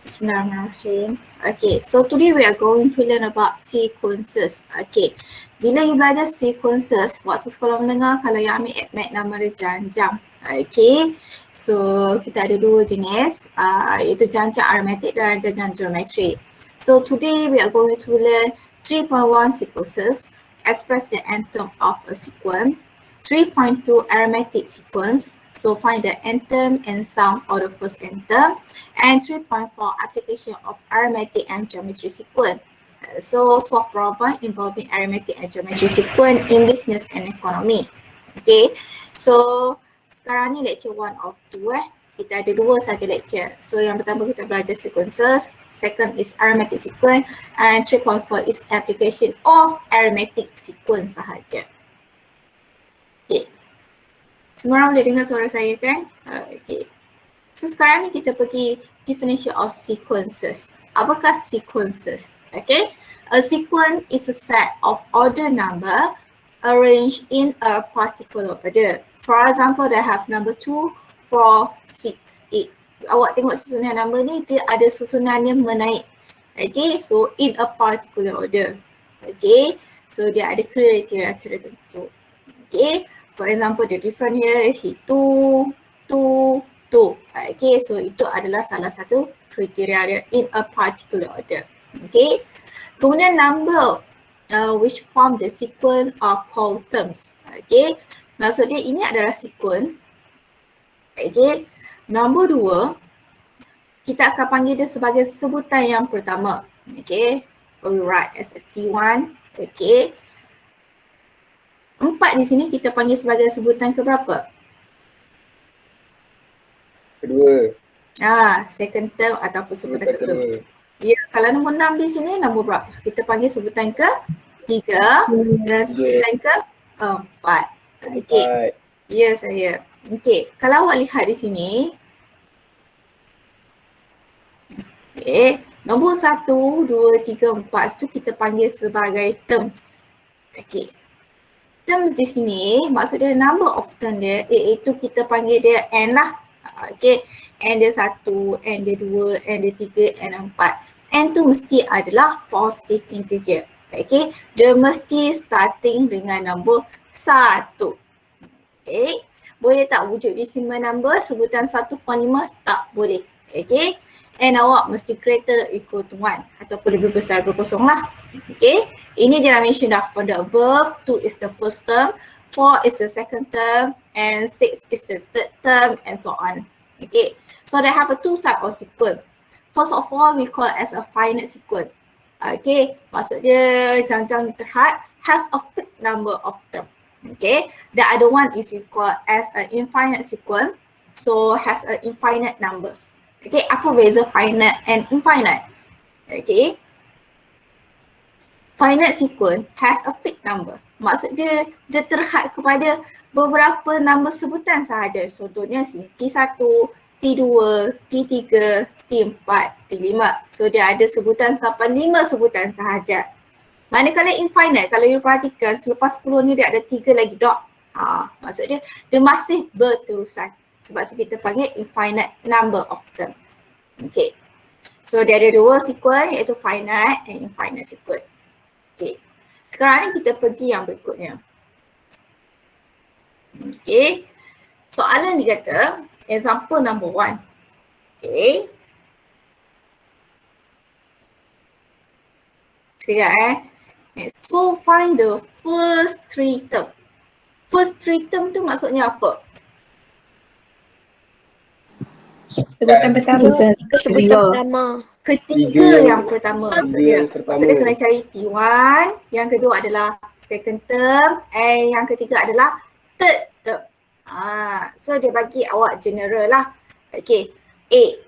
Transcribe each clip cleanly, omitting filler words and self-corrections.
Bismillahirrahmanirrahim. Okay, so today we are going to learn about sequences. Okay, bila you belajar sequences, waktu sekolah menengah kalau you ambil ADMAT nama dia janjang. Okay, so kita ada dua jenis, iaitu janjang arithmetic dan janjang geometrik. So today we are going to learn 3.1 sequences, express the nth term of a sequence, 3.2 arithmetic sequence, so find the nth term and sum of the first nth term, and 3.4 application of arithmetic and geometry sequence. So solve problem involving arithmetic and geometry sequence in business and economy. Okay, so sekarang ni lecture 1 of 2 kita ada dua saja lecture. So yang pertama kita belajar sequences, second is arithmetic sequence, and 3.4 is application of arithmetic sequence sahaja. Okay, semua orang boleh dengar suara saya kan? Okay. So sekarang ni kita pergi definition of sequences. Apakah sequences? Okay, a sequence is a set of order number arranged in a particular order. For example, they have number 2, 4, 6, 8. Awak tengok susunan nombor ni, dia ada susunannya menaik. Okay, so in a particular order. Okay, so dia ada kriteria tertentu. Okay, for example, the different here, 2, 2, 2. Okay, so itu adalah salah satu kriteria dia in a particular order. Okay, kemudian number which form the sequence are called terms. Okay, maksud dia ini adalah sequence. Okay, nombor 2 kita akan panggil dia sebagai sebutan yang pertama. Okay, we write as a T1. Okay, 4 di sini kita panggil sebagai sebutan keberapa? Kedua. Second term ataupun sebutan kedua. Ya, kalau nombor 6 di sini nombor berapa? Kita panggil sebutan ke-3 dan sebutan ke-4. Okay. Ya saya. Okay, kalau awak lihat di sini. Okay, nombor 1, 2, 3, 4 itu kita panggil sebagai terms. Okay. Terms di sini maksud dia number of term dia iaitu kita panggil dia n lah. Okay, n dia 1, n dia 2, n dia 3, n 4. N tu mesti adalah positive integer. Okay, dia mesti starting dengan nombor 1. Okay, boleh tak wujud decimal number sebutan 1.5? Tak boleh. Okay, and awak mesti greater equal to 1 ataupun lebih besar daripada kosong lah. Okay, ini dia dah mention dah from the above, 2 is the first term, 4 is the second term, and 6 is the third term, and so on. Okay, so they have a two type of sequence. First of all, we call as a finite sequence. Okay, maksud dia janjang terhad has a fixed number of term. Okay, the other one is we call as an infinite sequence, so has a infinite numbers. Okay, apa beza finite and infinite? Okay, finite sequence has a fixed number. Maksud dia terhad kepada beberapa nombor sebutan sahaja. Contohnya sini T1, T2, T3, T4, T5. So dia ada sebutan sampai 5 sebutan sahaja. Manakala infinite, kalau you perhatikan selepas 10 ni dia ada 3 lagi dot. Maksud dia masih berterusan. Sebab tu kita panggil infinite number of term. Okay. So dia ada dua sequence iaitu finite and infinite sequence. Okay. Sekarang ni kita pergi yang berikutnya. Okay. Soalan dia kata, example number 1. Okay. Sekejap So find the first 3 term. First 3 term tu maksudnya apa? Sebutan pertama. Sebutan pertama. Ketiga yang pertama maksudnya. Maksudnya kena cari T1, yang kedua adalah second term, and yang ketiga adalah third term. So dia bagi awak general lah. Okay, A.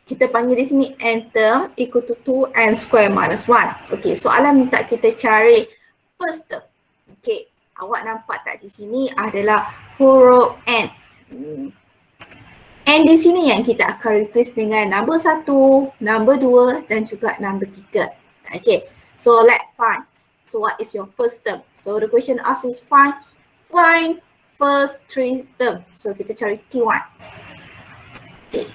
Kita panggil di sini n term equal to 2n square minus 1. Okay, soalan minta kita cari first term. Okay, awak nampak tak di sini adalah huruf n. N di sini yang kita akan replace dengan number 1, number 2 dan juga number 3. Okay, so let's find. So what is your first term? So the question asks you to find first 3 term. So kita cari T1. Okay.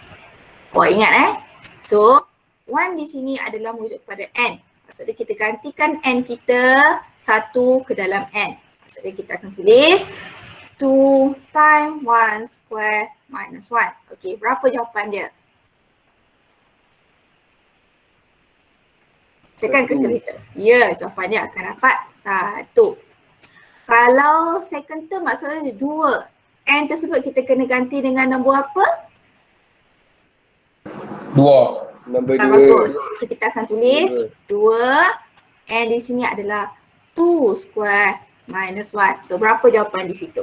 Oh ingat So 1 di sini adalah merujuk kepada n. Maksudnya kita gantikan n kita 1 ke dalam n. Maksudnya kita akan tulis 2 times 1 square minus 1. Okey, berapa jawapan dia? Tekan calculator. Ya, jawapan dia akan dapat 1. Kalau second term maksudnya dia 2. N tersebut kita kena ganti dengan nombor apa? 2. Nombor 2. Bagus. So kita akan tulis 2. And di sini adalah 2 square minus 1. So berapa jawapan di situ?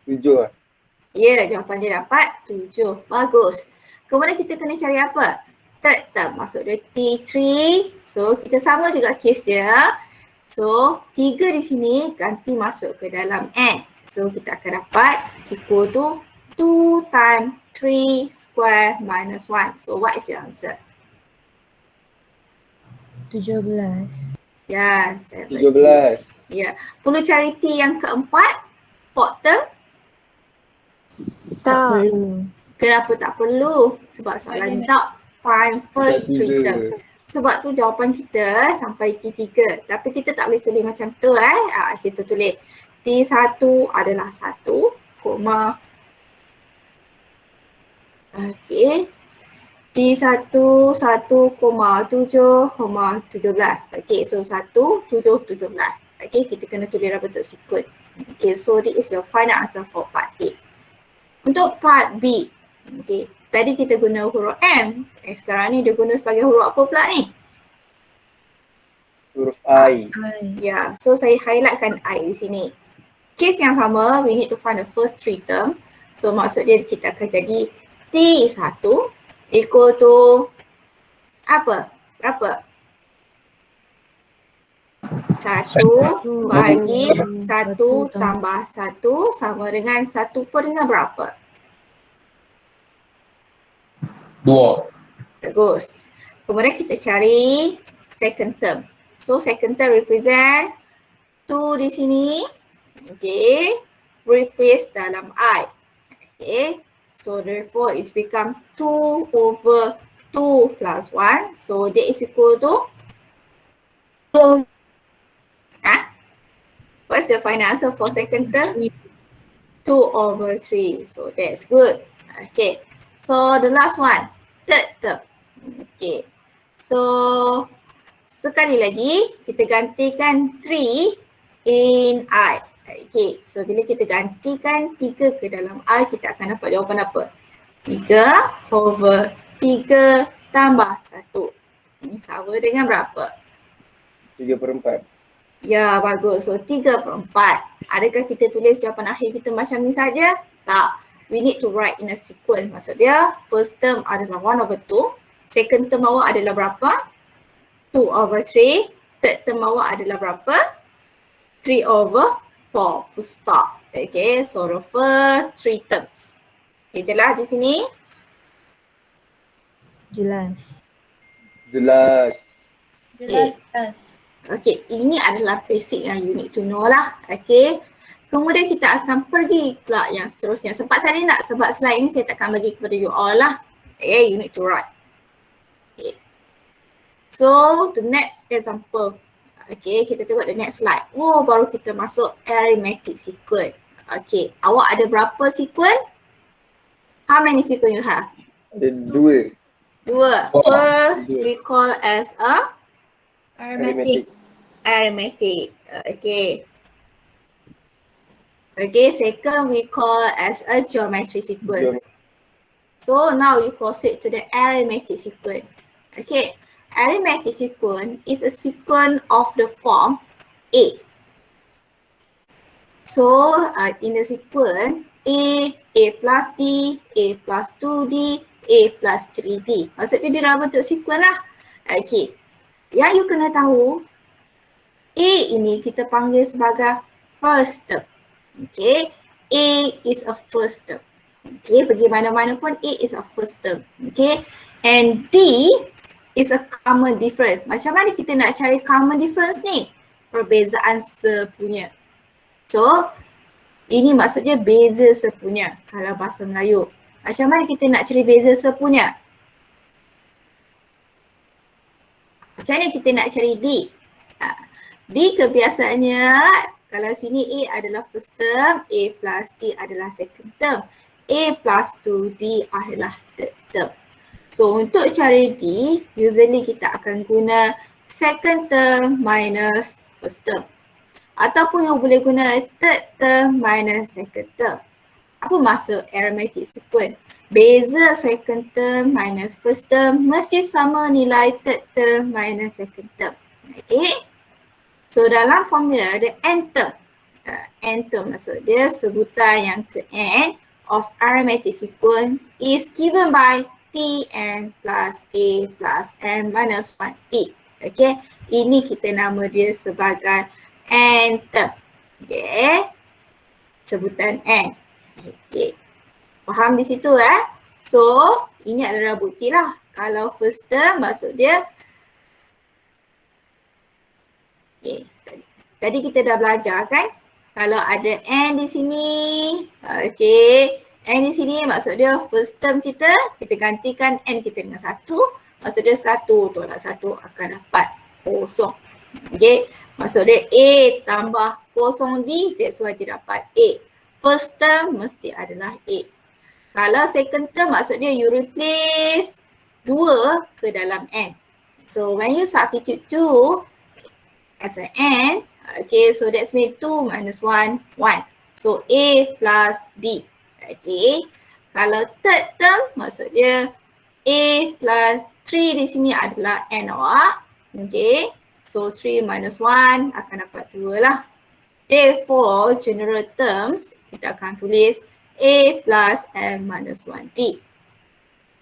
Tujuh. Ya, jawapan dia dapat 7. Bagus. Kemudian kita kena cari apa? Third term. Maksud dia T3. So kita sama juga case dia. So 3 di sini ganti masuk ke dalam N. So kita akan dapat equal to 2 times 3 square minus 1. So what is your answer? 17. Yes. 17. Ya. Perlu cari T yang keempat? Fourth term? Tak. Kenapa tak perlu? Sebab soalan tak find first three term. Sebab tu jawapan kita sampai T3. Tapi kita tak boleh tulis macam tu kita tulis T1 adalah 1, okey. T1 1, 7, 17. Okey, so 1, 7, 17. Okey, kita kena tulis dalam bentuk sequence. Okey, so this is your final answer for part A. Untuk part B, okey, tadi kita guna huruf M. Sekarang ni dia guna sebagai huruf apa pula ni? Huruf I. Ya, so saya highlightkan I di sini. Case yang sama, we need to find the first three term. So maksud dia kita akan jadi T1 equal to apa? Berapa? 1 bagi 1 tambah 1 sama dengan 1 per dengan berapa? 2. Bagus. Kemudian kita cari second term. So second term represent 2 di sini. Okay. Replace dalam I. Okay. So therefore it's become 2 over 2 plus 1. So that is equal to? What's the final answer for second term? 2 over 3. So that's good. Okay. So the last one, third term. Okay. So sekali lagi kita gantikan 3 in I. Okay. So bila kita gantikan 3 ke dalam I, kita akan dapat jawapan apa? 3 over 3 tambah 1. Ini sama dengan berapa? 3/4. Ya, bagus. So 3/4. Adakah kita tulis jawapan akhir kita macam ni saja? Tak. We need to write in a sequence. Maksud dia, first term adalah 1 over 2. Second term awak adalah berapa? 2 over 3. Third term awak adalah berapa? 3 over 4. Full stop. Okay, so the first 3 terms. Okay, jelas di sini? Jelas. Okay, ini adalah basic yang you need to know lah. Okay. Kemudian kita akan pergi pula yang seterusnya. Sempat saya nak, sebab slide ini saya takkan bagi kepada you all lah. Okay, you need to write. Okay. So, the next example. Okay, kita tengok the next slide. Oh, baru kita masuk arithmetic sequence. Okay, awak ada berapa sequence? How many sequence you have? Ada 2. 2. First, we call as a Arithmetic. Okay. Okay, second we call as a geometry sequence. So now you proceed to the arithmetic sequence. Okay, arithmetic sequence is a sequence of the form A. So in the sequence A plus D, A plus 2D, A plus 3D. Maksudnya dia dalam bentuk sequence lah. Okay, yang you kena tahu, A ini kita panggil sebagai first term. Okay, A is a first term. Okay, pergi mana-mana pun A is a first term. Okay, and D is a common difference. Macam mana kita nak cari common difference ni? Perbezaan sepunya. So, Ini maksudnya beza sepunya kalau bahasa Melayu. Macam mana kita nak cari beza sepunya? Macam mana kita nak cari D? D kebiasaannya kalau sini A adalah first term, A plus D adalah second term. A plus 2D adalah third term. So untuk cari D, usually kita akan guna second term minus first term. Ataupun yang boleh guna third term minus second term. Apa maksud arithmetic sequence? Beza second term minus first term mesti sama nilai third term minus second term. Okay? So dalam formula ada n term. N term maksud dia sebutan yang ke n of arithmetic sequence is given by Tn plus A plus n minus 1D. Okay? Ini kita nama dia sebagai n term. Okay? Sebutan n. Okay. Faham di situ So, ini adalah bukti lah. Kalau first term maksud dia okay. Tadi kita dah belajar kan? Kalau ada n di sini, okay. N di sini maksud dia first term kita gantikan n kita dengan 1. Maksud dia 1 tolak 1 akan dapat kosong. Okay. Maksud dia A tambah kosong D, that's why dia dapat A. First term mesti adalah A. Kalau second term maksud dia you replace 2 ke dalam n. So when you substitute 2 as an n, okay, so that's mean 2 minus 1, 1. So A plus D. Okay. Kalau third term maksud dia A plus 3 di sini adalah n awak. Okay. So 3 minus 1 akan dapat 2 lah. Therefore, general terms kita akan tulis A plus n minus 1D.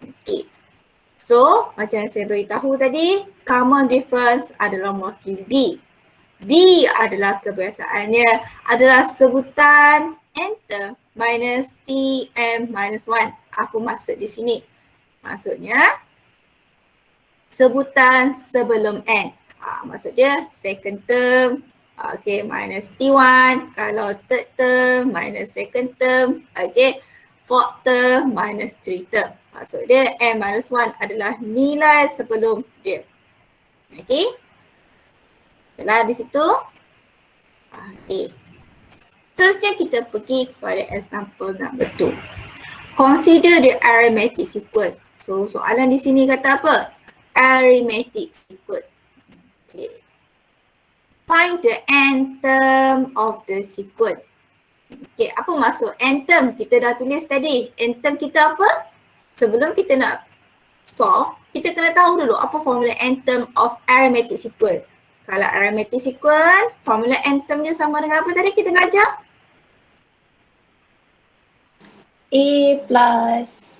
Okay. So, macam yang saya beritahu tadi, common difference adalah mewakili D. D adalah kebiasaannya adalah sebutan n term minus Tm minus 1. Apa maksud di sini? Maksudnya, sebutan sebelum n. Maksud dia second term, okay, minus T1. Kalau third term, minus second term. Okay, fourth term, minus 3 term. Maksud dia n minus 1 adalah nilai sebelum dia. Okay. Telah di situ. Okay. Seterusnya kita pergi kepada example number 2. Consider the arithmetic sequence. So soalan di sini kata apa? Arithmetic sequence. Okay. Find the n term of the sequence. Okay, apa maksud n term? Kita dah tulis tadi. N term kita apa? Sebelum kita nak solve, kita kena tahu dulu apa formula n term of arithmetic sequence. Kalau arithmetic sequence, formula n termnya sama dengan apa tadi kita belajar? A plus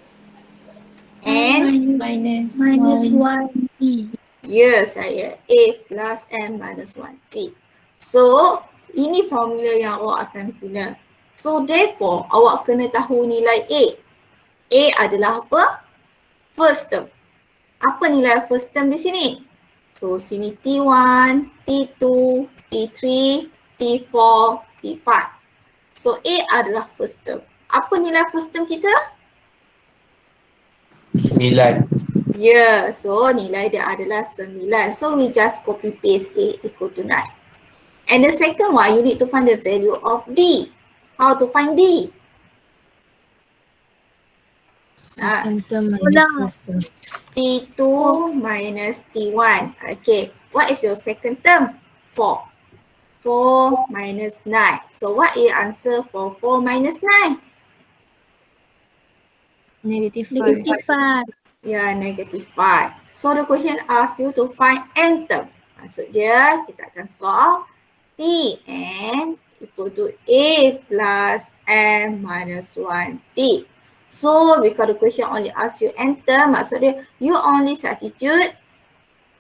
N minus 1D. Ya, saya A plus n minus 1D. So, ini formula yang awak akan guna. So, therefore, awak kena tahu nilai A. A adalah apa? First term. Apa nilai first term di sini? So, sini T1, T2, T3, T4, T5. So, A adalah first term. Apa nilai first term kita? 9. Yeah, so nilai dia adalah 9. So we just copy paste A equal to 9. And the second one, you need to find the value of D. How to find D? second term minus first term. T2 minus T1. Okay, what is your second term? 4. 4 minus 9. So what is answer for 4 minus 9? Negative 5. Negative 5. Yeah, negative 5. So the question asks you to find n term. Maksud dia kita akan solve Tn equal to A plus n minus 1D. So because the question only asks you n term, maksud dia you only substitute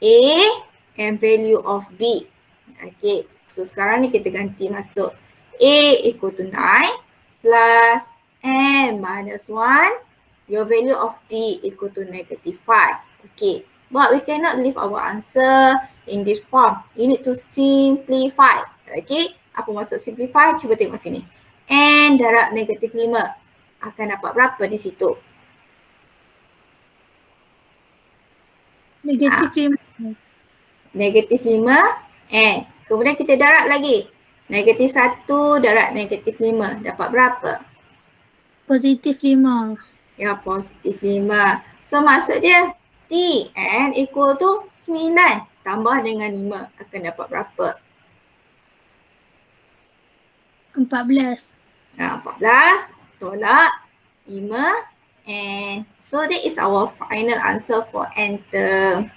A and value of D. Okay, so sekarang ni kita ganti masuk A equal to 9 plus n minus 1. Your value of D equal to negative 5. Okay, but we cannot leave our answer in this form. You need to simplify. Okay, apa maksud simplify? Cuba tengok sini. N darab negatif 5. Akan dapat berapa di situ? Negatif 5. Negatif 5 N. Kemudian kita darab lagi. Negatif 1 darab negatif 5. Dapat berapa? Positif 5. Ya, positif 5. So maksud dia T N equal to 9 tambah dengan 5 akan dapat berapa? 14. 14 tolak 5 and so that is our final answer for n term.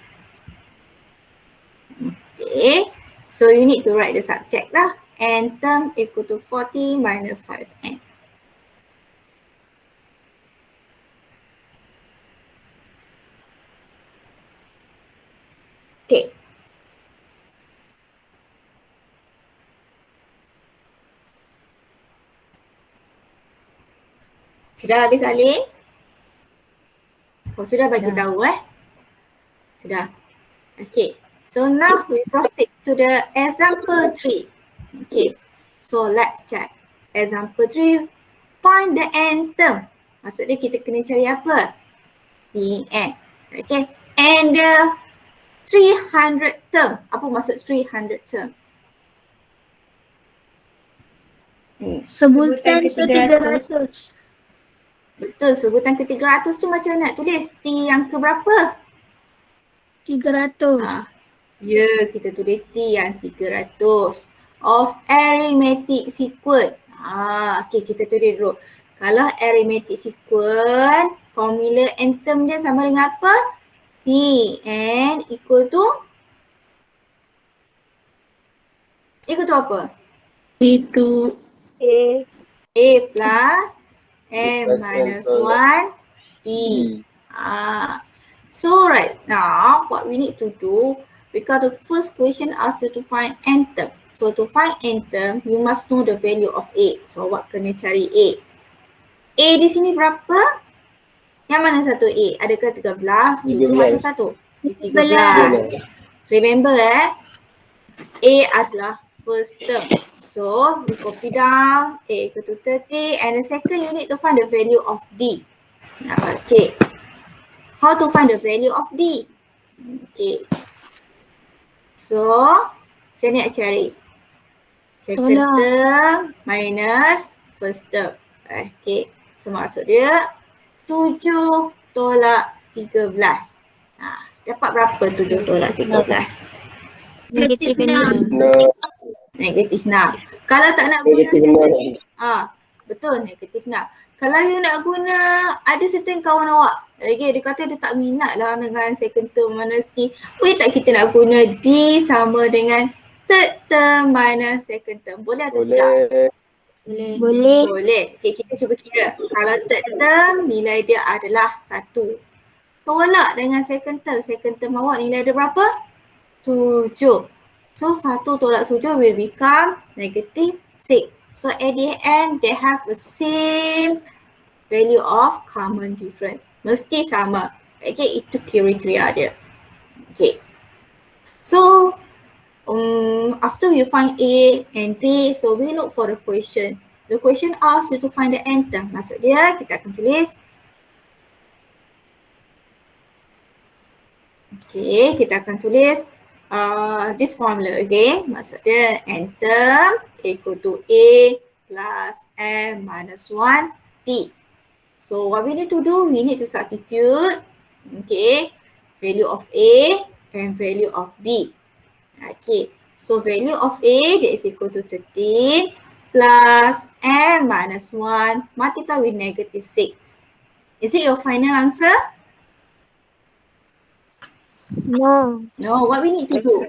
Okay, so you need to write the subject lah. N term equal to 40 minus 5n. Okay. Sudah habis Ali? Oh, sudah bagi tahu Sudah. Okay. So now we proceed to the example 3. Okay. So let's check. Example 3. Find the n term. Maksudnya kita kena cari apa? Tn. Okay. And the 300 term. Apa maksud 300 term? Sebutan ke-300. Betul, sebutan ke-300 tu macam nak tulis T yang ke berapa? 300. Ya, kita tulis T yang 300 of arithmetic sequence. Okay, kita tulis dulu. Kalau arithmetic sequence, formula n term dia sama dengan apa? T n equal to apa? Itu A plus n minus 1 D. So right now, what we need to do, because the first question asks you to find n term. So to find n term, you must know the value of A. So awak kena cari A. A di sini berapa? Yang mana satu A? Adakah 13, 7 atau 1? 13. Remember A adalah first term. So we copy down A equal to 30 and the second you need to find the value of D. Okay. How to find the value of D? Okay. So, saya nak cari second term minus first term. Okay. So maksud dia 7 tolak 13. Dapat berapa 7 tolak 13? negatif 6. Negatif 6. Kalau tak nak guna betul negatif 6. Kalau you nak guna, ada certain kawan awak, dia kata dia tak minat lah dengan second term minus D. Boleh tak kita nak guna D sama dengan third term minus second term? Boleh atau tidak? Boleh. Okay, kita cuba kira. Kalau third term, nilai dia adalah 1. Tolak dengan second term awak nilai dia berapa? 7. So 1 tolak 7 will become negative 6. So at the end, they have the same value of common difference. Mesti sama. Okay, itu kriteria dia. Okay. So, after we find A and D, so we look for the question. The question asks you to find the n term. Maksud dia, kita akan tulis. Okay, kita akan tulis this formula again. Maksud dia n term equal to A plus m minus 1 D. So what we need to do, we need to substitute, okay, value of A and value of D. Okay, so value of A that is equal to 13 plus m minus 1 multiply with negative 6. Is it your final answer? No. No, what we need to do?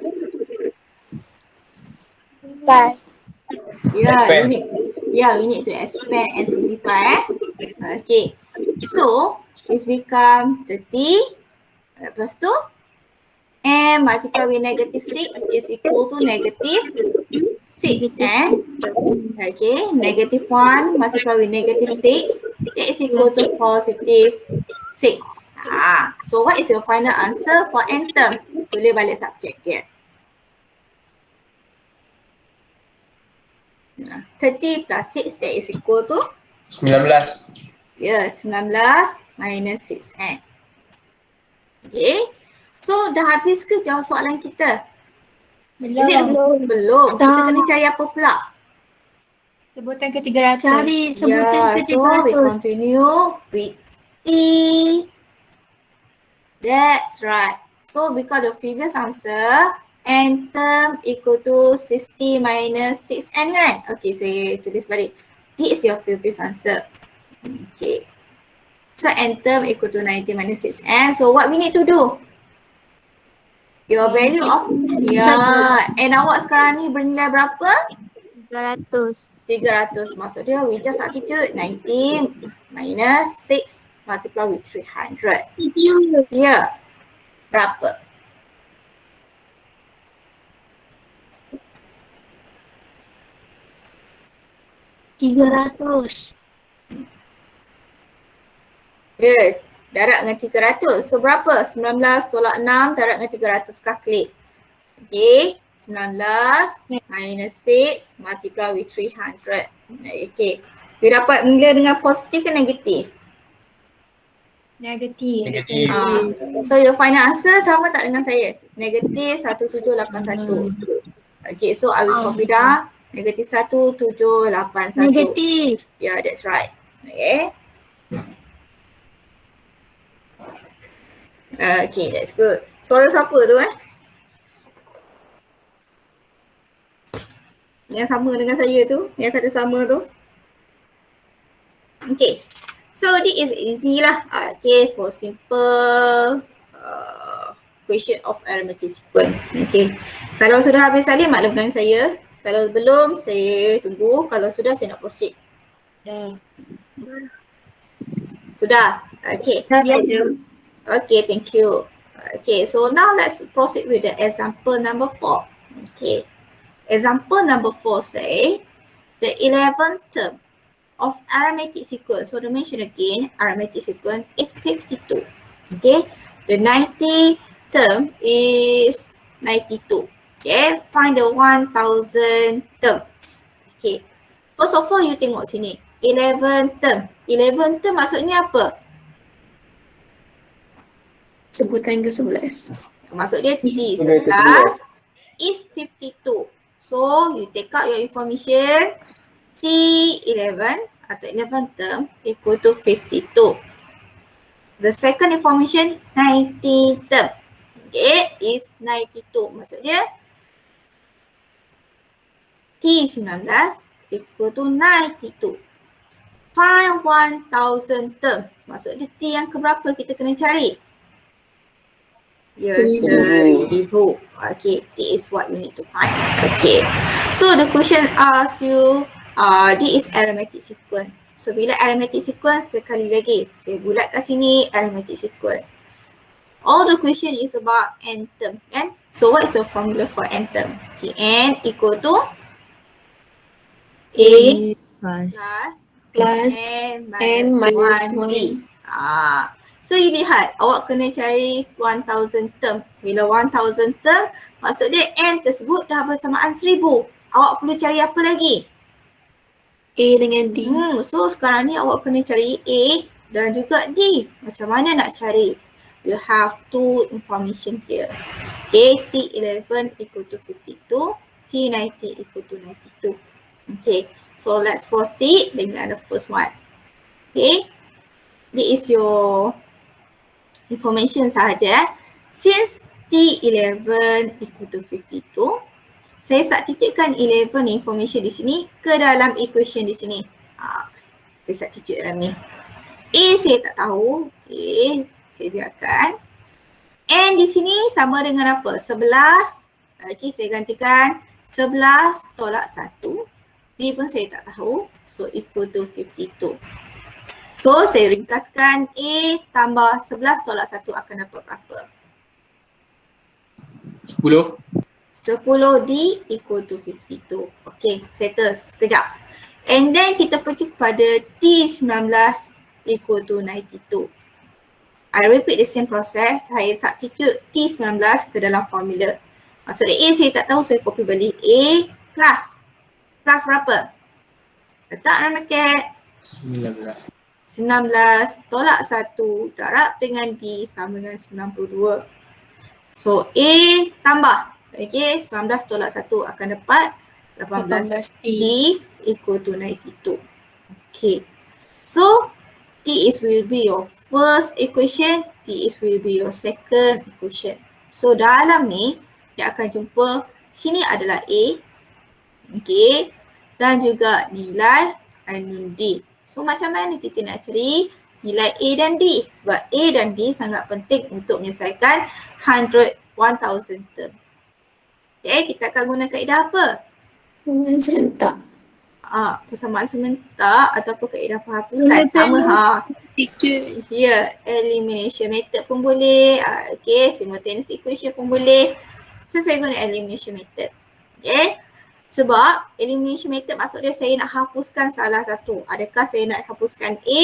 Bye. We need to expand and simplify. Okay, so it's become 30 plus 2 m multiplied with negative 6 is equal to negative 6 and okay, negative 1 multiplied with negative 6 that is equal to positive 6. So what is your final answer for n term? Boleh balik subjek dia. 30 plus 6 that is equal to 19. 19 minus 6n. Okay. So dah habis ke jawab soalan kita? Is it belum? Kita kena cari apa pula? Sebutan ke 300. Cari sebutan Yeah, ke so we 300. continue with T. That's right. So because the previous answer, n term equal to 60 minus 6n kan? Okay, saya tulis balik. This is your previous answer. Okay. So n term equal to 90 minus 6n. So what we need to do? Your value of, and awak sekarang ni bernilai berapa? 300. 300. Maksud dia we just substitute 90 minus 6 multiply with 300. Ya. Berapa? Yes. Darat dengan 300. So berapa? 19 tolak 6 darat dengan 300. Calculate. Okay. 19 minus 6 multiply with 300. Okay. You dapat mula dengan positif ke negatif? Negatif. So your final answer sama tak dengan saya? Negatif 1781. Okay, so I will swap it out. Negatif 1781. Negatif. Yeah, that's right. Okay. Okay, that's good. Suara siapa tu Yang sama dengan saya tu, yang kata sama tu. Okay. So this is easy lah. Okay, for simple question of arithmetic sequence. Okay. Kalau sudah habis tadi maklumkan saya. Kalau belum saya tunggu. Kalau sudah saya nak proceed. Sudah. Okay. Okay, thank you. Okay, so now let's proceed with the example number 4. Okay. Example number 4 say the 11th term of arithmetic sequence. So to mention again, arithmetic sequence is 52. Okay. The 90 term is 92. Okay. Find the 1000 terms. Okay. First of all, you tengok sini. 11 term. 11 term maksudnya apa? Sebutan ke 11. Maksud dia T11 is 52. So you take out your information. T11 atau 11 term equal to 52. The second information 90 term. Okay, is 92. Maksud dia T19 equal to 92. Find 1000 term. Maksud dia T yang keberapa kita kena cari? Yes, 1000. Okay, this is what you need to find. Okay, so the question asks you, this is arithmetic sequence. So bila arithmetic sequence, sekali lagi saya bulat kat sini arithmetic sequence. All the question is about n term, kan? So what is the formula for n term? Okay, n equal to a plus n minus 1. So you lihat, awak kena cari 1000 term. Bila 1000 term, maksud dia n tersebut dah bersamaan 1000. Awak perlu cari apa lagi? A dengan D. So sekarang ni awak kena cari A dan juga D. Macam mana nak cari? You have two information here. Okay, T11 equal to 52, T90 equal to 92. Okay, so let's proceed dengan the first one. Okay, this is your information sahaja. Since T11 equal to 52, saya substitutekan 11 information di sini ke dalam equation di sini. Saya substitute dalam ni. A saya tak tahu. A saya biarkan. N di sini sama dengan apa? 11. Okay, saya gantikan 11 tolak 1. D pun saya tak tahu. So equal to 52. So saya ringkaskan A tambah 11 tolak 1 akan dapat berapa? 10. 10D equal to 52. Okay, settle sekejap. And then kita pergi kepada T19 equal to 92. I repeat the same process. Saya substitute T19 ke dalam formula. Maksudnya A saya tak tahu, saya copy balik A plus plus berapa? Letak dalam bracket 19. 19 tolak 1 darab dengan D sama dengan 92. So A tambah. Okay, 19 tolak 1 akan dapat 18D equal to 92. Okay. So T is will be your first equation, T is will be your second equation. So dalam ni dia akan jumpa sini adalah A. Okay. Dan juga nilai anu D. So macam mana kita nak cari nilai A dan D? Sebab A dan D sangat penting untuk menyelesaikan 1000 term. Okay, kita akan guna kaedah apa? Persamaan serentak. Persamaan serentak ataupun kaedah penghapusan. Sama Ya, elimination method pun boleh. Okay, simultaneous equation pun boleh. So saya guna elimination method. Okay. Sebab elimination method maksud dia saya nak hapuskan salah satu. Adakah saya nak hapuskan A,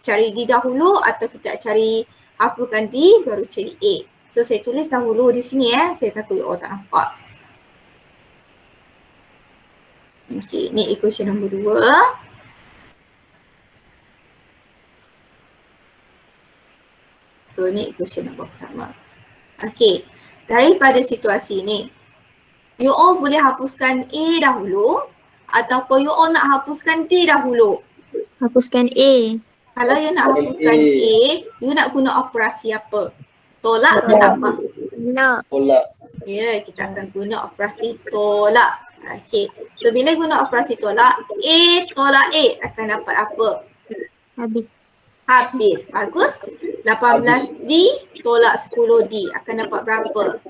cari D dahulu atau kita cari hapuskan D baru cari A. So saya tulis dahulu di sini saya takut tak nampak. Okay, ni equation nombor 2. So ni equation nombor pertama. Okay, daripada situasi ni, you all boleh hapuskan A dahulu ataupun you all nak hapuskan D dahulu. Hapuskan A. Kalau you nak hapuskan A, you nak guna operasi apa? Tolak atau tambah? Tolak. Ya, kita akan guna operasi tolak. Okay, so bila guna operasi tolak, A tolak A akan dapat apa? Habis. Bagus. 18D tolak 10D akan dapat berapa?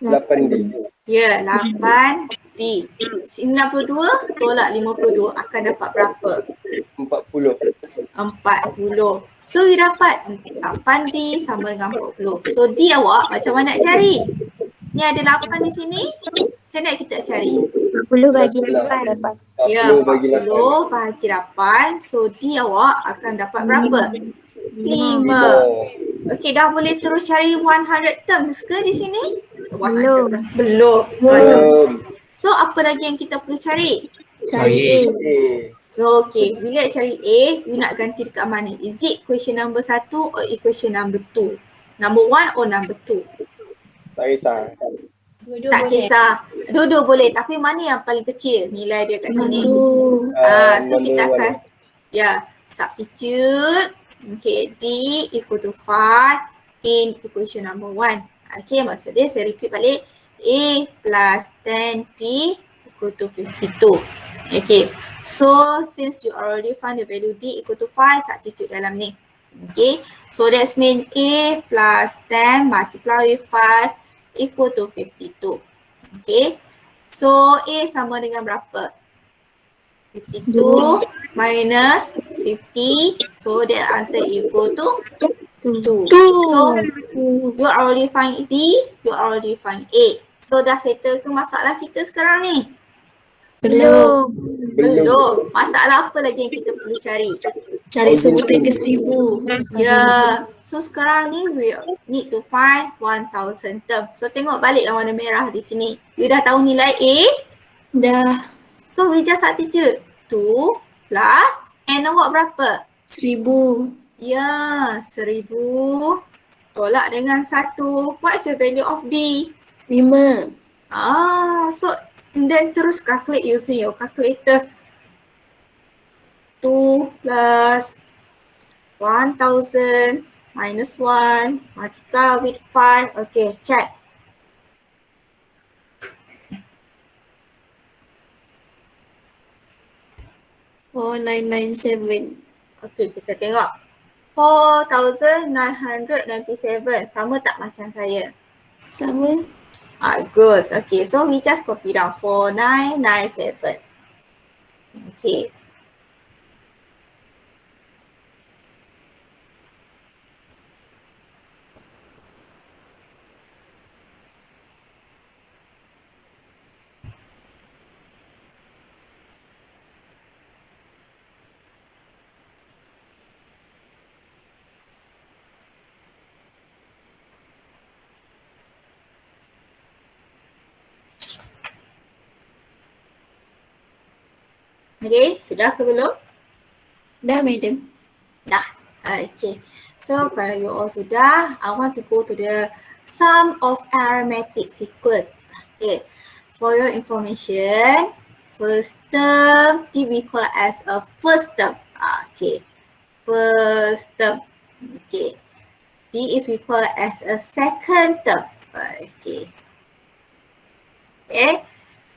8D. Ya, 8D. 92 tolak 52 akan dapat berapa? 40. 40. So you dapat 8D sama dengan 40. So D awak macam mana nak cari? Ni ada 8 di sini. Macam mana kita cari? 40 bagi 8. Ya, 40 bagi 8. So D awak akan dapat berapa? 5. Okey, dah boleh terus cari 100 terms ke di sini? Belum. So apa lagi yang kita perlu cari? Cari A. So okay, bila cari A, you nak ganti dekat mana? Is it equation number 1 or equation number 2? Number 1 or number 2? Tak kisah. Dua-dua Tak boleh. kisah. Dua-dua boleh, tapi mana yang paling kecil nilai dia kat sini? So kita akan substitute. Okay, D equal to 5 in equation number 1. Okay, maksud dia saya repeat balik. A plus 10D equal to 52. Okay, so since you already find the value D equal to 5, substitute dalam ni. Okay, so that's mean A plus 10 multiply with 5 equal to 52. Okay, so A sama dengan berapa? 52 minus 50, so that answer equal to 2. So you already find D, you already find A. So dah settle ke masalah kita sekarang ni? Belum. Masalah apa lagi yang kita perlu cari? Cari sebutan ke 1000. Ya. So sekarang ni we need to find 1000 term. So tengok balik yang warna merah di sini. You dah tahu nilai A? Dah. So we just substitute 2 plus N awak berapa? 1000. Ya, 1000 tolak dengan 1. What's the value of D? 5. So and then terus calculate using your calculator. 2 plus 1000 minus 1 multiply with 5. Okay, check. Oh, 997. Okay, kita tengok. 4997. Sama tak macam saya? Sama. Good. Okay, so we just copy down 4997. Okay. Okay, sudah ke belum? Dah, madam. Dah. Okay. So kalau you all sudah, I want to go to the sum of arithmetic sequence. Okay. For your information, first term we call as a first term. Okay. First term. Okay. D is we call as a second term. Okay. Okay.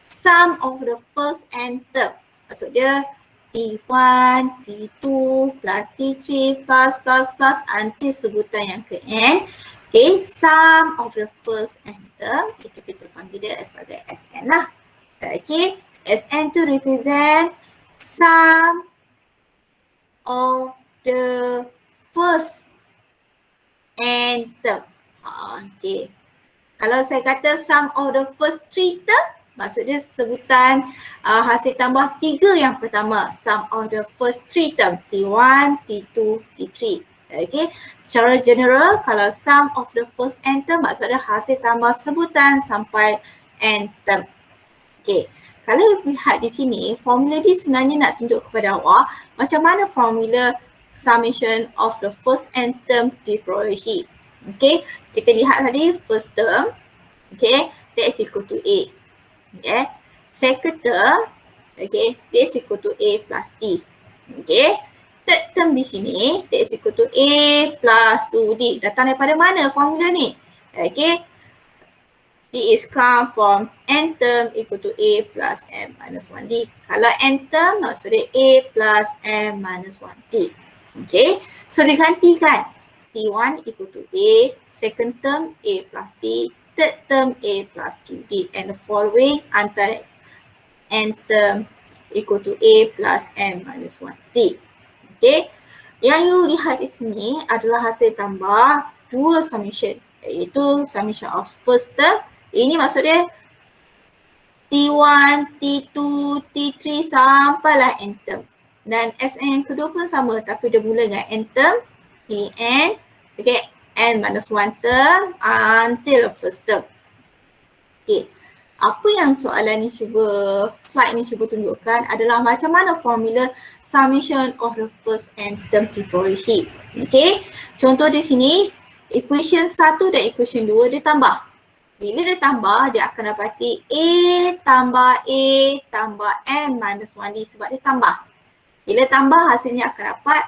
Sum of the first n term. Maksud dia T1, T2 plus T3 plus until sebutan yang ke n. Okay, sum of the first n term, itu kita panggil dia sebagai Sn lah. Okay, Sn tu represent sum of the first n term. Okay, kalau saya kata sum of the first three term, maksud dia sebutan hasil tambah 3 yang pertama. Sum of the first three term, T1, T2, T3. Okay, secara general kalau sum of the first n term maksudnya hasil tambah sebutan sampai n term. Okay, kalau lihat di sini, formula ni sebenarnya nak tunjuk kepada awak macam mana formula summation of the first n term diperolehi. Okay, kita lihat tadi first term, okay, that is equal to A. Okay, second term, okay, that is equal to A plus D. Okay, third term di sini, that is equal to A plus 2D. Datang daripada mana formula ni? Okay, D is come from n term equal to A plus M minus 1D. Kalau n term, maksudnya A plus M minus 1D. Okay, so digantikan. T1 equal to A, second term A plus D, third term A plus 2D, and the following until n term equal to A plus M minus 1D. Okay, yang you lihat di sini adalah hasil tambah dua summation, iaitu summation of first term. Ini maksudnya T1, T2, T3 sampailah n term. Dan Sn yang kedua pun sama tapi dia mula dengan n term, Tn, okay, n minus 1 term until the first term. Okay, apa yang soalan ni slide ni cuba tunjukkan adalah macam mana formula summation of the first n term diperolehi. Okay, contoh di sini equation 1 dan equation 2 dia tambah. Bila dia tambah, dia akan dapati A tambah M minus 1D sebab dia tambah. Bila tambah, hasilnya akan dapat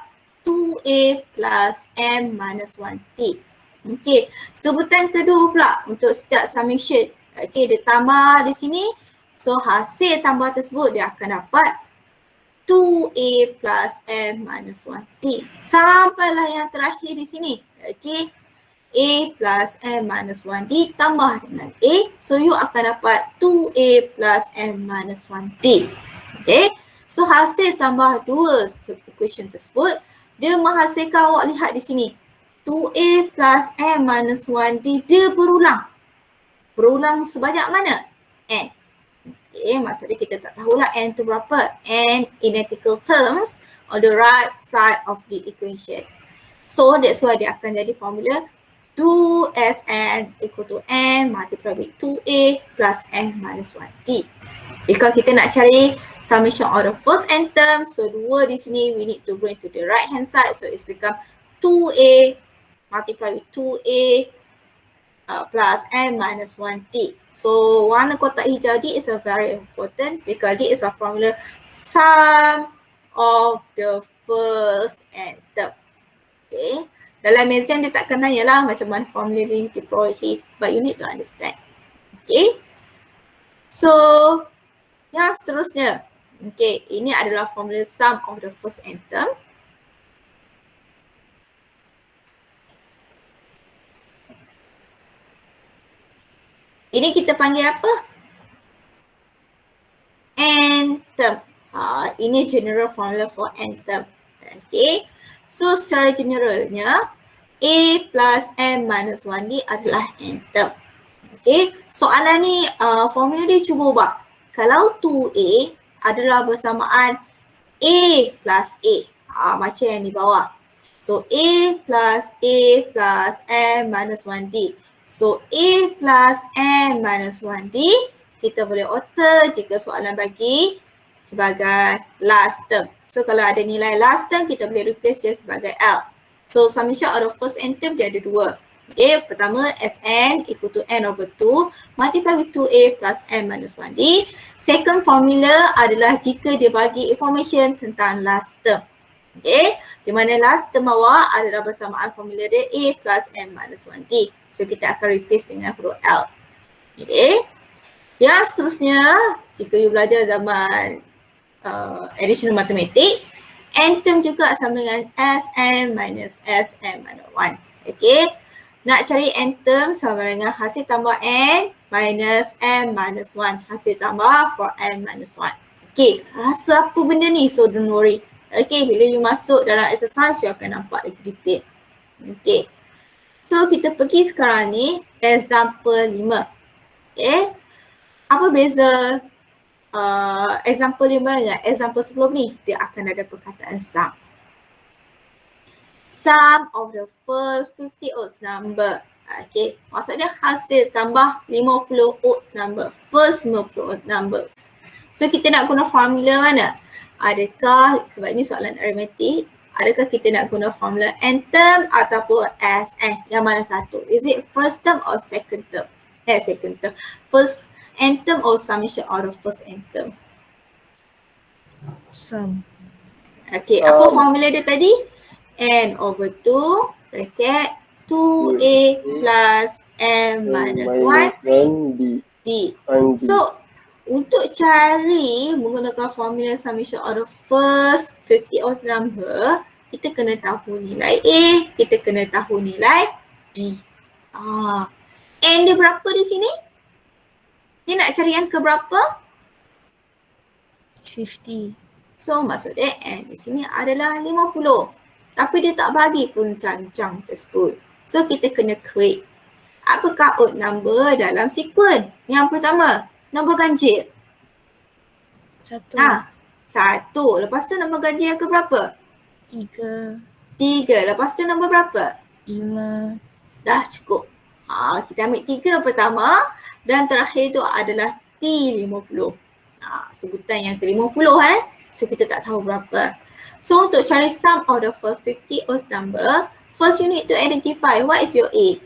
2A plus M minus 1D. Okay, sebutan kedua pula untuk setiap summation. Okay, dia tambah di sini. So, hasil tambah tersebut dia akan dapat 2A plus M minus 1D. Sampailah yang terakhir di sini. Okay, A plus M minus 1D tambah dengan A. So, you akan dapat 2A plus M minus 1D. Okay, so hasil tambah dua equation tersebut, dia menghasilkan awak lihat di sini. 2A plus M minus 1D dia berulang. Berulang sebanyak mana? N. Okay, maksudnya kita tak tahulah N tu berapa. N identical terms on the right side of the equation. So that's why dia akan jadi formula 2Sn equal to N multiplied with 2A plus N minus 1D. Because kita nak cari summation of the first n term, so 2 di sini we need to bring to the right hand side, so it's become 2A multiplied with 2A plus N minus 1D. So warna kotak hijau D is a very important because D is a formula sum of the first n term. Okay. Dalam exam dia tak kena ialah macam mana formula ni diperolehi, but you need to understand. Okay. So, yang seterusnya. Okay, ini adalah formula sum of the first n term. Ini kita panggil apa? N term. Ini general formula for n term. Okay. So, secara generalnya, A plus M minus 1D adalah n term. Okay, soalan ni formula dia cuba ubah. Kalau 2A adalah bersamaan A plus A. Macam yang di bawah. So, A plus M minus 1D. So, A plus M minus 1D, kita boleh alter jika soalan bagi sebagai last term. So kalau ada nilai last term, kita boleh replace dia sebagai L. So summation of the first n term dia ada dua. Okay, pertama Sn equal to n over 2 multiply with 2a plus n minus 1d. Second formula adalah jika dia bagi information tentang last term. Okay, di mana last term awak adalah bersamaan formula dia a plus n minus 1d. So kita akan replace dengan huruf L. Okay, yang seterusnya jika you belajar zaman additional mathematics, n term juga sama dengan Sn minus Sn minus 1. Okay, nak cari n term sama dengan hasil tambah n minus n minus 1. Hasil tambah for n minus 1. Okay, rasa apa benda ni? So don't worry. Okay, bila you masuk dalam exercise, you akan nampak lagi detail. Okay, so kita pergi sekarang ni example 5. Okay, apa beza example 5 dengan example sebelum ni? Dia akan ada perkataan sum. Sum of the first 50 odd number. Okay, maksudnya hasil tambah 50 odd number. First 50 odd numbers. So kita nak guna formula mana? Adakah, sebab ini soalan arithmetic, adakah kita nak guna formula n term ataupun Sn? Yang mana satu? Is it first term or second term? Second term. First n term or summation of the first n term? Sum. Okay, apa formula dia tadi? N over 2 bracket 2a plus n minus 1 D. d. So untuk cari menggunakan formula summation of the first 50 odd number, kita kena tahu nilai A, kita kena tahu nilai B. N dia berapa di sini? Dia nak cari yang ke berapa? 50. So maksud dia N di sini adalah 50. Tapi dia tak bagi pun cancang tersebut. So kita kena create. Apakah odd number dalam sequence? Yang pertama, nombor ganjil. 1. 1. Lepas tu nombor ganjil yang ke berapa? 3. 3. Lepas tu nombor berapa? 5. Dah cukup. Kita ambil 3 pertama dan terakhir tu adalah T50. Sebutan yang ke-50 So kita tak tahu berapa. So untuk cari sum of the first 50 odd numbers, first you need to identify what is your A.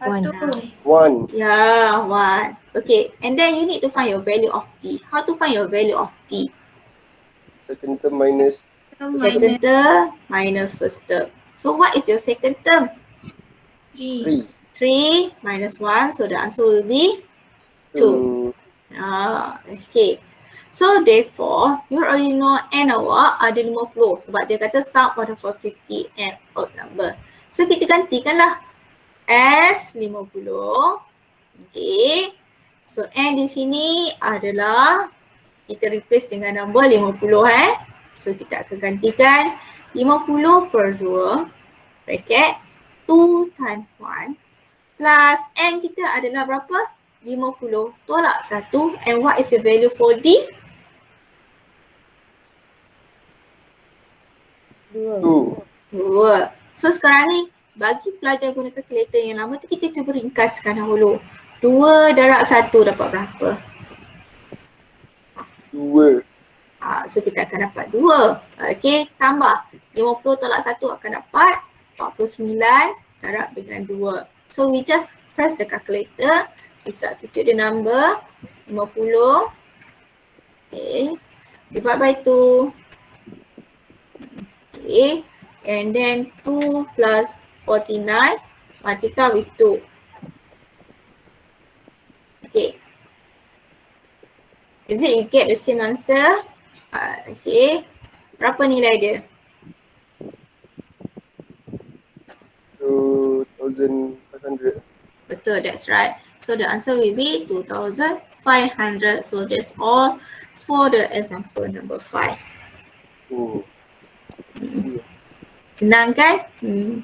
1. Yeah, 1. Okay, and then you need to find your value of T. How to find your value of T? Second term minus Second term minus first term. So what is your second term? 3. 3. 3 minus 1, so the answer will be 2. Okay. So therefore, you already know n awak ada 50 sebab dia kata sum of the first 50 and odd number. So kita gantikanlah as 50. Okay. So n di sini adalah kita replace dengan nombor 50 So kita akan gantikan 50 per 2 bracket 2 times 1 plus n kita adalah berapa? 50 tolak 1 and what is the value for D? 2. 2. So sekarang ni bagi pelajar guna kalkulator yang lama tu kita cuba ringkaskan dahulu. 2 darab 1 dapat berapa? 2. So kita akan dapat 2. Okay, tambah 50 tolak 1 akan dapat 49 darab dengan 2. So we just press the calculator. We substitute the number 50. Okay, divide by 2. Okay, and then 2 plus 49 multiply with 2. Okay. Is it you get the same answer? Okay. Berapa nilai dia? 2,500. Betul, that's right. So the answer will be 2,500. So that's all for the example number 5. Senang kan? Senang.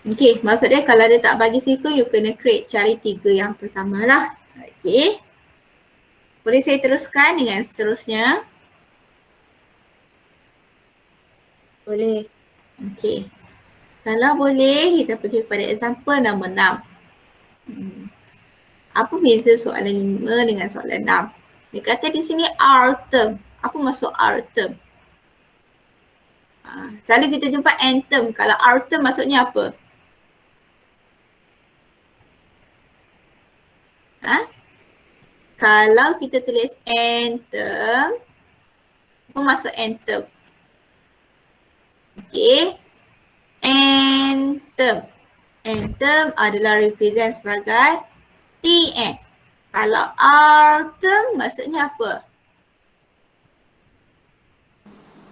Okay, maksud dia kalau dia tak bagi siku, you kena create cari 3 yang pertama lah. Okay. Boleh saya teruskan dengan seterusnya? Boleh. Okay. Kalau boleh, kita pergi kepada example nombor 6. Apa beza soalan 5 dengan soalan 6? Dia kata di sini R term. Apa maksud R term? Selalu kita jumpa N term. Kalau R term maksudnya apa? Kalau kita tulis N term, apa maksud N term? Okay. N term. N term adalah represent sebagai Tn. Kalau R term maksudnya apa?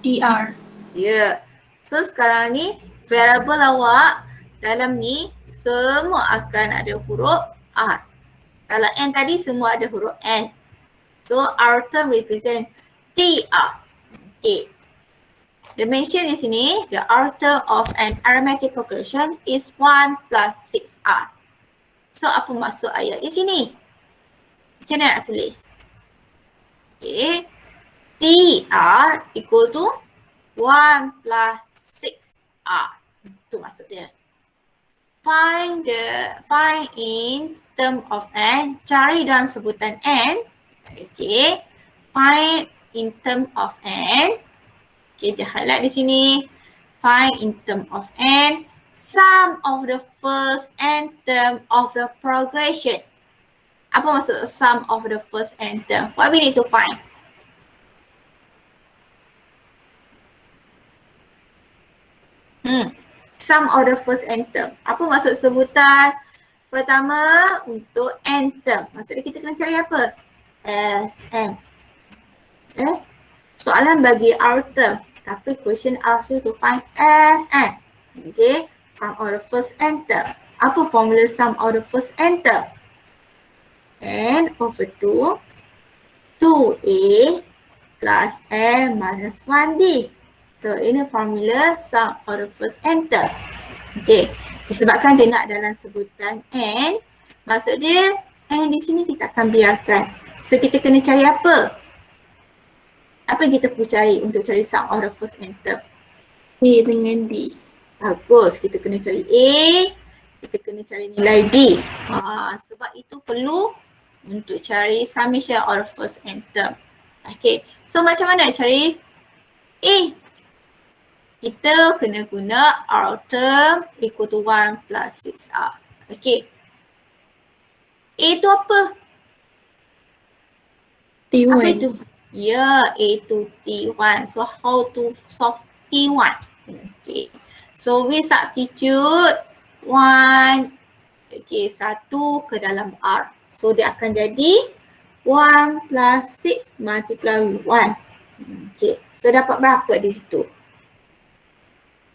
DR. Ya. So sekarang ni variable awak dalam ni semua akan ada huruf R. Kalau N tadi semua ada huruf N. So R term represent TR. Okay. The mention di sini, the R term of an arithmetic progression is 1 plus 6R. So apa maksud ayat di sini? Macam mana nak tulis? Okay. TR equal to 1 plus 6R. Itu maksud dia. Find in term of N. Cari dalam sebutan N. Okay. Find in term of N. Okay, dia highlight di sini. Find in term of N. Sum of the first N term of the progression. Apa maksud sum of the first N term? What we need to find? Sum of the first N term. Apa maksud sebutan pertama untuk N term? Maksudnya kita kena cari apa? Sn. Soalan bagi R term. Tapi question asks you to find Sn. Okay. Sum of the first N term. Apa formula sum of the first N term? N over 2, 2A plus N minus 1D. So ini formula sum of the first N term. Okay. Disebabkan dia nak dalam sebutan N, maksud dia N di sini kita akan biarkan. So kita kena cari apa? Apa yang kita perlu cari untuk cari sum of the first N term? A dengan D. Bagus, kita kena cari A, kita kena cari nilai B. Sebab itu perlu untuk cari summation of the first N term. Okay, so macam mana cari A? Kita kena guna R term equal to 1 plus 6R. Okay. A tu apa? T1. Apa itu? Ya, A to T1. So how to solve T1? Okay. So we substitute 1, okay, 1 ke dalam R. So dia akan jadi 1 plus 6 multiply with 1. Okay. So dapat berapa di situ?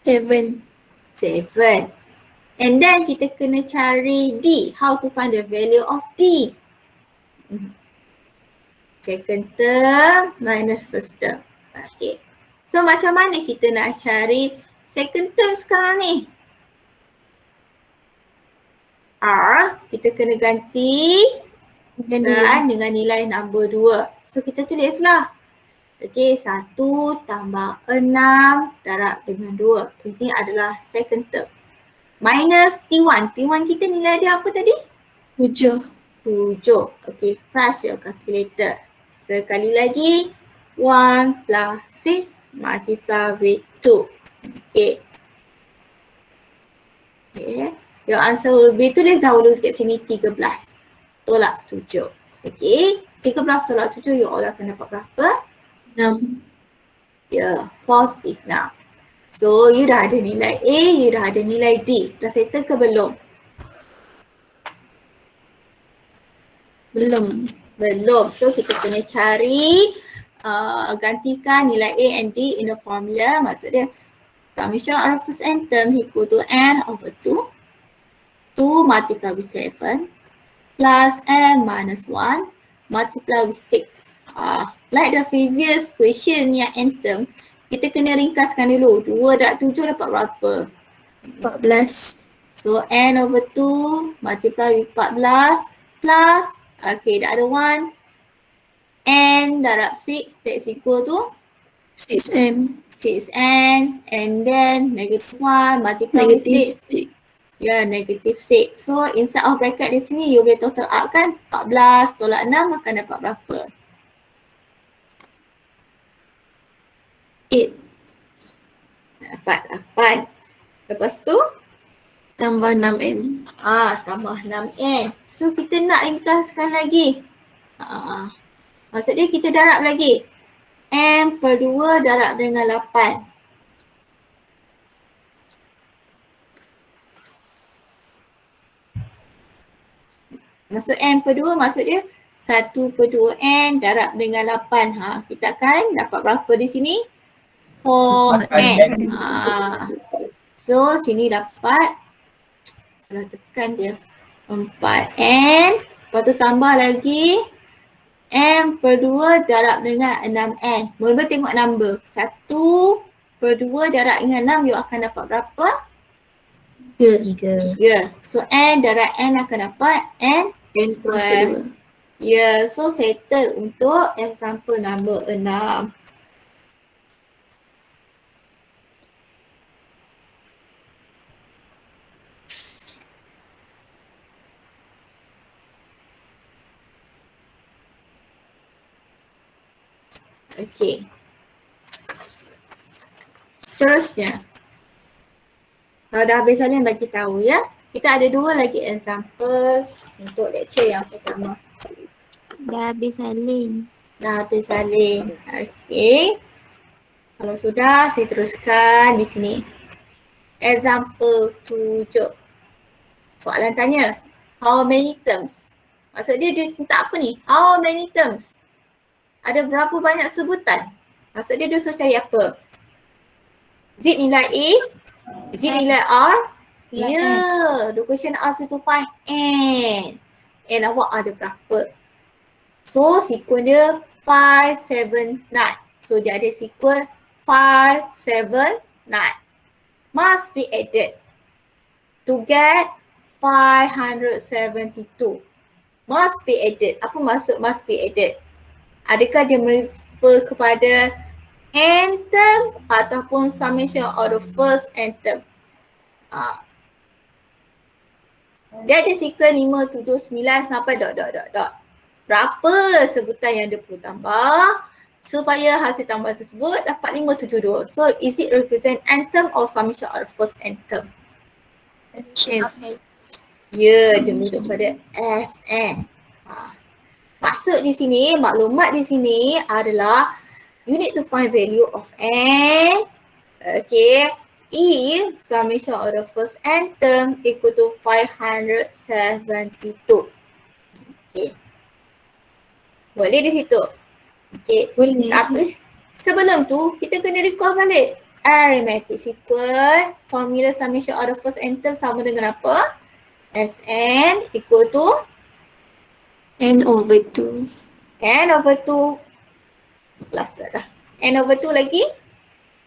7. 7. And then kita kena cari D. How to find the value of D? Second term minus first term. Okay. So macam mana kita nak cari second term sekarang ni? R, kita kena ganti dengan nilai nombor 2. So kita tulislah. Okay, 1 tambah 6 darab dengan 2. Ini adalah second term. Minus T1. T1 kita nilai dia apa tadi? 7. 7. Okay, press your calculator. Sekali lagi, 1 plus 6 multiply with 2. Okay. Okay. Your answer will be, tulis dahulu kat sini 13. Tolak 7. Okay. 13 tolak 7, you all akan dapat berapa? 6. Ya, positif 6. So, you dah ada nilai A, you dah ada nilai D. Dah settle ke belum? Belum. Belum. So, kita kena cari, gantikan nilai A and D in the formula. Maksud dia, summation of the first N term equal to N over 2. 2 multiply with 7 plus N minus 1 multiply with 6. Like the previous question yang N term, kita kena ringkaskan dulu. 2 darab 7 dapat berapa? 14. So N over 2 multiply with 14 plus, okay, the other one, N darab 6, that's equal to 6n 6n and then -1 multiply with negative 6. 6. Ya, -6. So inside of bracket di sini you boleh total up kan? 14 tolak 6 akan dapat berapa? 8 Dapat 8. Lepas tu tambah 6n. tambah 6n. So kita nak ringkaskan lagi. Maksud dia kita darab lagi. M per 2 darab dengan 8. Maksud M per 2 maksud dia 1 per 2n darab dengan 8. Kita akan dapat berapa di sini? 4n. So sini dapat, salah tekan je, 4n. Lepas tu tambah lagi M per 2 darab dengan 6n. Mula-mula tengok number. 1 per 2 darab dengan 6 you akan dapat berapa? 3. 3. So n darab n akan dapat n square. Ya, so settle untuk example number 6. Okey. Seterusnya. Kalau dah habis soalan bagi tahu ya. Kita ada 2 lagi example untuk lecture yang pertama. Dah habis salin. Dah habis salin. Okey. Kalau sudah, saya teruskan di sini. Example 7. Soalan tanya, how many terms? Maksud dia minta apa ni? How many terms? Ada berapa banyak sebutan? Maksud dia suruh cari apa? Z nilai A? Z nilai R? Ya, the question ask you to find N. N awak ada berapa? So sequence dia 5, 7, 9. So dia ada sequence 5, 7, 9. Must be added to get 572. Must be added. Apa maksud must be added? Adakah dia merefer kepada n term ataupun summation of the first n term? Dia ada sequence 5, 7, 9 sampai dot. Berapa sebutan yang dia perlu tambah supaya hasil tambah tersebut dapat 572. So is it represent n term or summation of the first n term? Ya, dia merujuk pada Sn. Maksud di sini, maklumat di sini adalah you need to find value of n. Okay. If summation of the first n term equal to 572. Okay. Boleh di situ? Okay. Boleh. Tapi sebelum tu kita kena recall balik. Arithmetic sequence, formula summation of the first n term sama dengan apa? Sn equal to n over 2. n over 2 plus dah. N over 2 lagi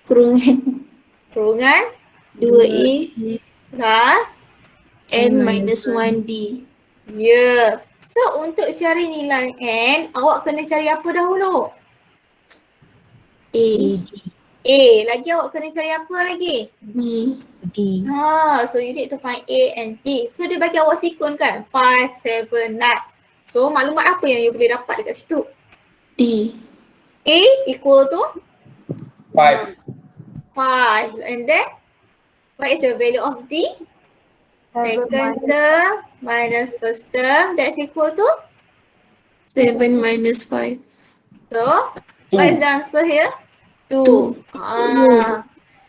Kurungan kurungan 2a plus n minus 1d. ya. So untuk cari nilai n, awak kena cari apa dahulu? A, A. Lagi awak kena cari apa lagi? b, D. So you need to find A and D. So dia bagi awak sequence kan? 5, 7, 9. So maklumat apa yang you boleh dapat dekat situ? d. A equal to 5. 5. And then what is the value of D? Second term minus first term, that's equal to? 7 minus 5. So what is the answer here? 2. 2.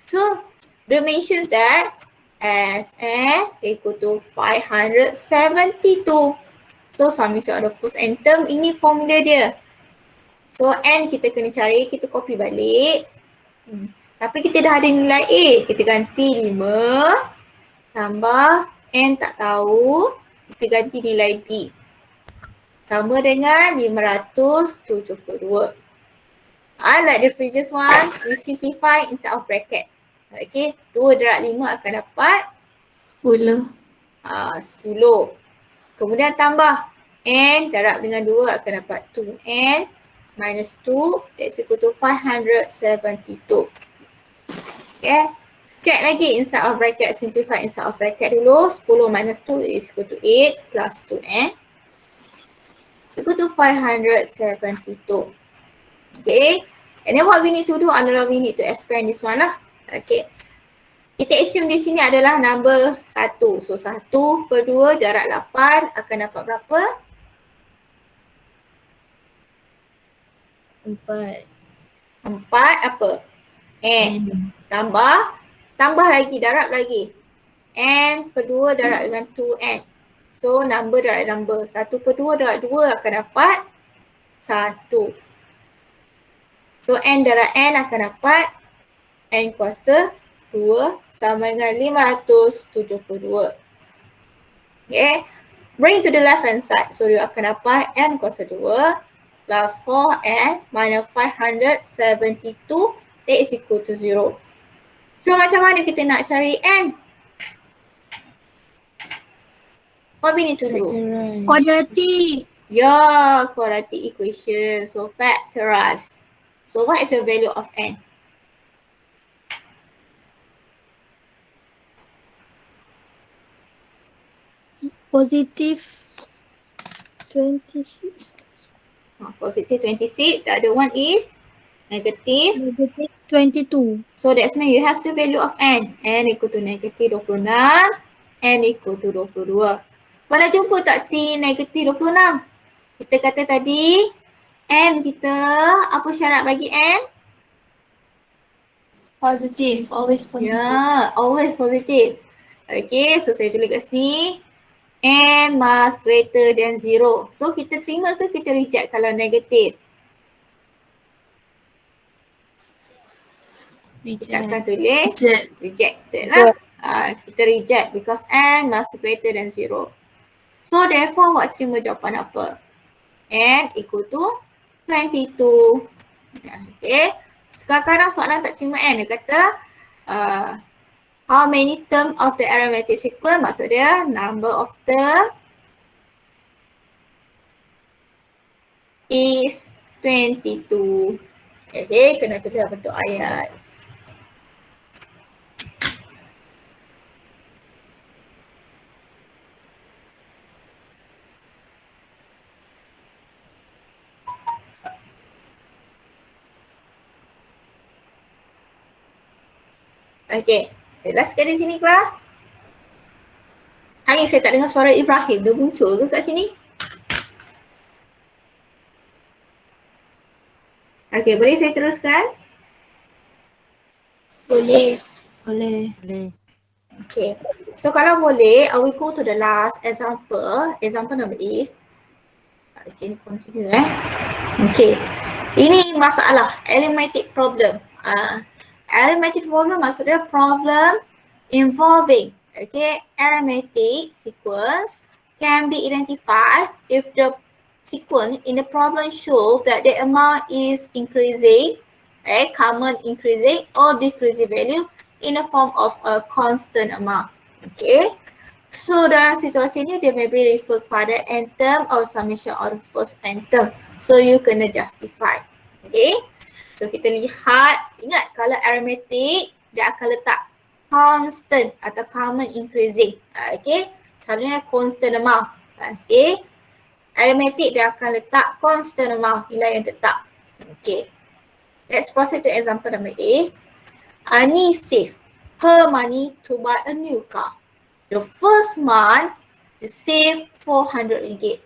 So they mentioned that Sn equal to 572. So summation of the first n term, ini formula dia. So n kita kena cari, kita copy balik. Tapi kita dah ada nilai A, kita ganti 5 tambah n tak tahu, kita ganti nilai D. Sama dengan 572. Like the previous one, we simplify inside of bracket. Okay, 2 darab 5 akan dapat 10. 10. Kemudian tambah n darab dengan 2 akan dapat 2n minus 2 that's equal to 572. Okay. Check lagi inside of bracket, simplify inside of bracket dulu. 10 minus 2 is equal to 8 plus 2n equal to 572. Okay. And then what we need to do adalah we need to expand this one lah. Okay. Kita assume di sini adalah number 1. So 1 per 2 jarak 8 akan dapat berapa? 4. 4 apa? N. Tambah lagi, darab lagi. N per 2 darab dengan 2N. So number darab number. 1 per 2 darab 2 akan dapat 1. So N darab N akan dapat N kuasa 2 sama dengan 572. Okay. Bring to the left hand side. So you akan dapat N kuasa 2 plus 4N minus 572 that is equal to 0. So macam mana kita nak cari N? What we need to do? Quadratic. Yeah, quadratic equation. So factorize. So what is the value of N? Positive 26. Positive 26. The other one is negative. Negative 22. So that's mean you have the value of N. N equal to negative 26. N equal to 22. Pernah jumpa tak T negative 26? Kita kata tadi N kita, apa syarat bagi N? Positive. Always positive. Yeah, always positive. Okay, so saya tulis kat sini. N must greater than 0. So kita terima ke kita reject kalau negatif? Kita akan tulis rejected lah. Kita reject because N must greater than 0. So therefore awak terima jawapan apa? N equal to 22. Okay. Sekarang soalan tak terima N. Dia kata how many term of the arithmetic sequence, maksud dia number of term is 22. Okay, kena tulis bentuk ayat. Okay, jelas ke di sini kelas? Hari ni saya tak dengar suara Ibrahim, dia muncul ke kat sini? Okay, boleh saya teruskan? Boleh. Okay, so kalau boleh, I will go to the last example. Example number is, okay, continue Okay, ini masalah arithmetic problem. Arithmetic problem maksudnya problem involving, okay, arithmetic sequence can be identified if the sequence in the problem show that the amount is increasing, common increasing or decreasing value in the form of a constant amount. Okay, so dalam situasi ini dia may be refer pada n term or summation of the first n term. So you kena justify. Okay. So kita lihat, ingat kalau arithmetic dia akan letak constant atau common increasing. Okay, selalunya constant amount. Okay, arithmetic dia akan letak constant amount, nilai yang tetap. Okay, let's proceed to example number 8. Ani save her money to buy a new car. The first month, she saved 400 ringgit.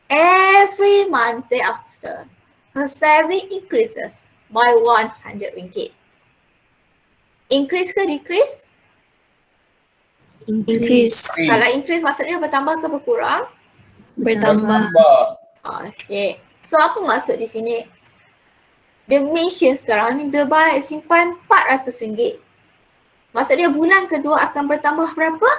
Every month thereafter, her saving increases by 100 ringgit. Increase ke decrease? Increase. Kalau increase maksudnya bertambah ke berkurang? Bertambah. Okay. So apa maksud di sini? Dia mention sekarang ni dia simpan 400 ringgit. Maksud dia bulan kedua akan bertambah berapa?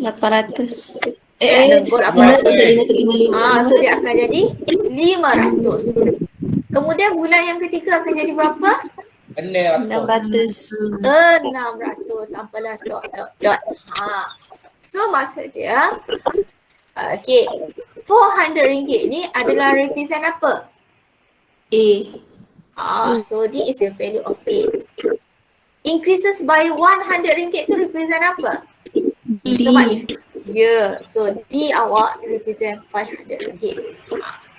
800. So dia akan jadi 500. Kemudian bulan yang ketiga akan jadi berapa? 600. 600. Sampailah dot. So maksud dia, okay, 400 ringgit ni adalah represent apa? A. So D is the value of A. Increases by 100 ringgit tu represent apa? D. Ya, so D awak represent 500 ringgit.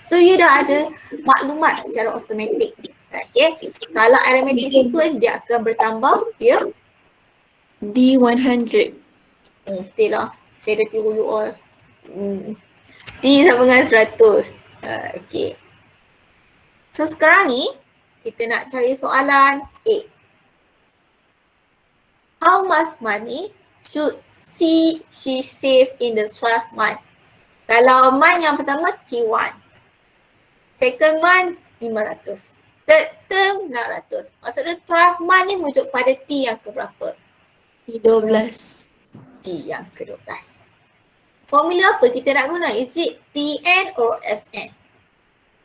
So you dah ada maklumat secara automatik. Okay, kalau arithmetic sequence dia akan bertambah, ya. D 100. Betul lah, saya dah tiru you all. D sama dengan 100. Okay. So sekarang ni, kita nak cari soalan A. How much money should she save in the 12 month? Kalau month yang pertama T1. Second month 500. Third term 600. Maksudnya 12 month ni merujuk pada T yang keberapa? T12. T yang ke-12. Formula apa kita nak guna? Is it Tn or Sn?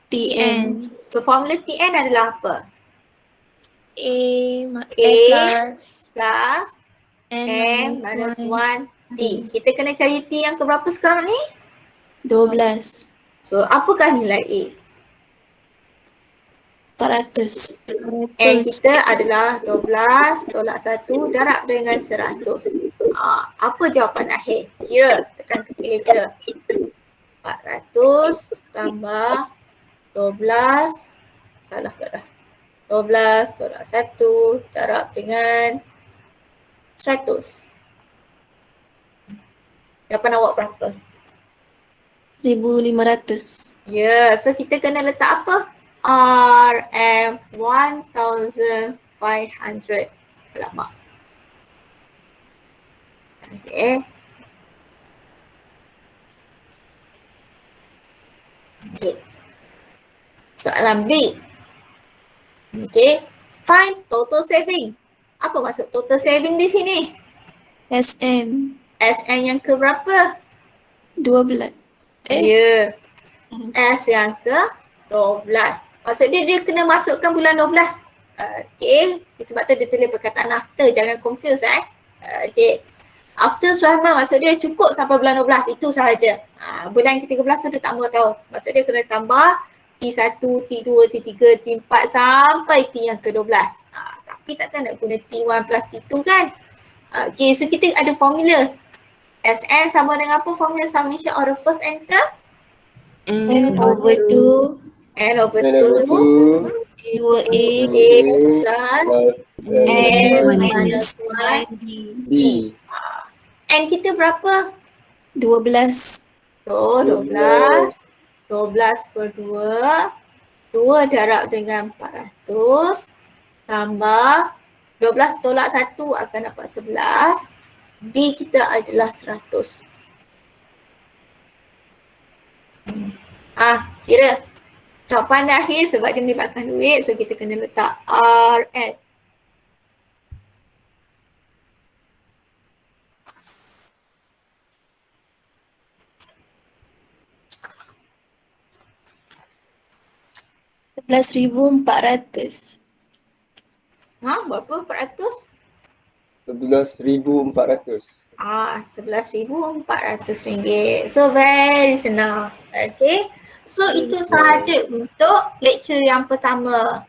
TN. So formula Tn adalah apa? A A plus plus N N minus minus 1 T. Kita kena cari T yang keberapa sekarang ni? 12. So apakah nilai A? 400. N kita adalah 12 tolak 1 darab dengan 100. Apa jawapan akhir? Kira, tekan kalkulator. 400 tambah 12, salah pula dah. 12 tolak 1 darab dengan 100. Jawapan awak berapa? 1500. Ya, so kita kena letak apa? RM 1500. Alamak. Okay. Okay. Soalan B. Okay. Find total saving. Apa maksud total saving di sini? SN. SN yang ke berapa? 12. Ya. S yang ke 12. Maksud dia kena masukkan bulan 12. Okay. Sebab tu dia tulis perkataan after. Jangan confuse Okay. After 12 month maksud dia cukup sampai bulan 12. Itu sahaja. Bulan ke-13 tu dia tak mahu tahu. Maksud dia kena tambah T1, T2, T3, T4 sampai T yang ke-12. Tapi takkan nak guna T1 plus T2 kan? Okay, so kita ada formula. Sn sama dengan apa formula summation of the first and third? N over 2. N over N over 2 2A. A plus plus N N minus minus 1 1D. D. N kita berapa? 12. So 12. 12 per 2. 2 darab dengan 400. Tambah 12 tolak 1 akan dapat 11. B kita adalah 100. Kira jawapan akhir sebab dia melibatkan duit, so kita kena letak RN. $11,400. Berapa? 400? 11,400. RM11,400. So very senang. Okay. So itu sahaja untuk lecture yang pertama.